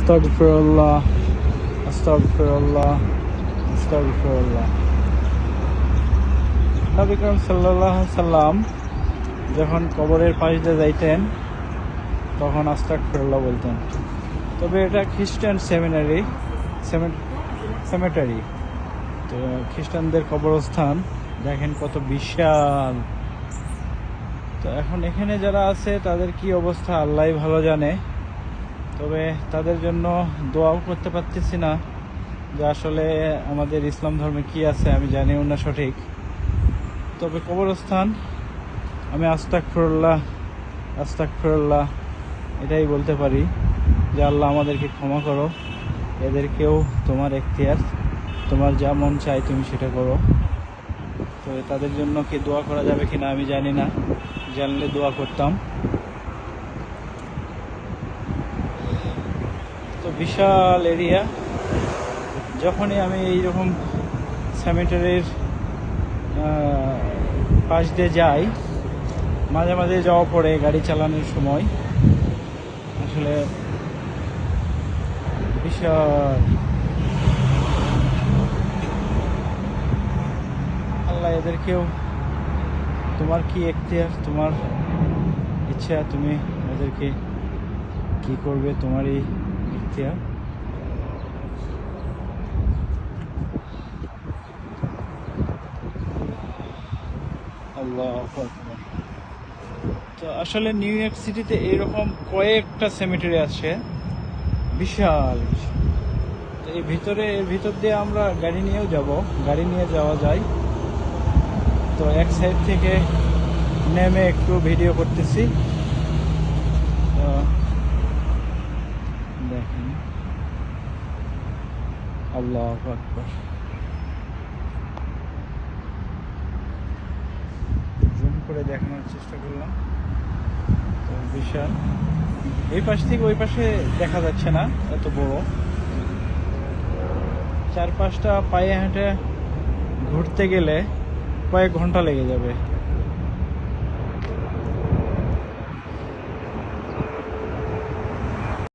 আস্তাগফিরুল্লাহ, আস্তাগফিরুল্লাহ, আস্তাগফিরুল্লাহ। নবী করিম সাল্লাল্লাহু আলাইহি সাল্লাম যখন কবরের পাশ দিয়ে যাইতেন তখন আস্তাগফিরুল্লাহ বলতেন। তবে এটা খ্রিস্টান সেমেটারি, তো খ্রিস্টানদের কবরস্থান দেখেন কত বিশাল। তো এখন এখানে যারা আছে তাদের কি অবস্থা আল্লাহই ভালো জানে। তবে তাদের জন্য দোয়াও করতে পারতেছি না, যে আসলে আমাদের ইসলাম ধর্মে কি আছে আমি জানিও না সঠিক। তবে কবরস্থান আমি আস্তাগফিরুল্লাহ, আস্তাগফিরুল্লাহ এটাই বলতে পারি, যে আল্লাহ আমাদেরকে ক্ষমা করো, এদেরকেও তোমার এখতিয়ার, তোমার যা মন চাই তুমি সেটা করো। তো তাদের জন্য কি দোয়া করা যাবে কিনা আমি জানি না, জানলে দোয়া করতাম। তো বিশাল এরিয়া, যখনই আমি এইরকম সেমেটারির পাশ দিয়ে যাই, মাঝে মাঝে যাওয়া পড়ে গাড়ি চালানোর সময়, আসলে বিশাল। আল্লাহ এদেরকেও, তোমার কি এখতিয়ার, তোমার ইচ্ছা, তুমি এদেরকে কি করবে, তোমারই এখতিয়ার। আল্লাহু আকবার। তো আসলে নিউ ইয়র্ক সিটিতে এরকম কয়েকটা সেমেটারি আছে, বিশাল বিশাল। তো এর ভিতর দিয়ে আমরা গাড়ি নিয়েও যাব, গাড়ি নিয়ে যাওয়া যায়। তো এক সাইড থেকে নেমে একটু ভিডিও করতেছি। তো দেখেন, আল্লাহু আকবার। জুম করে দেখানোর চেষ্টা করলাম। তো বিশাল, এই পাশ থেকে ওই পাশে দেখা যাচ্ছে না, এত বড়। 4-5টা পায়ে হেঁটে ঘুরতে গেলে কয়েক ঘন্টা লেগে যাবে।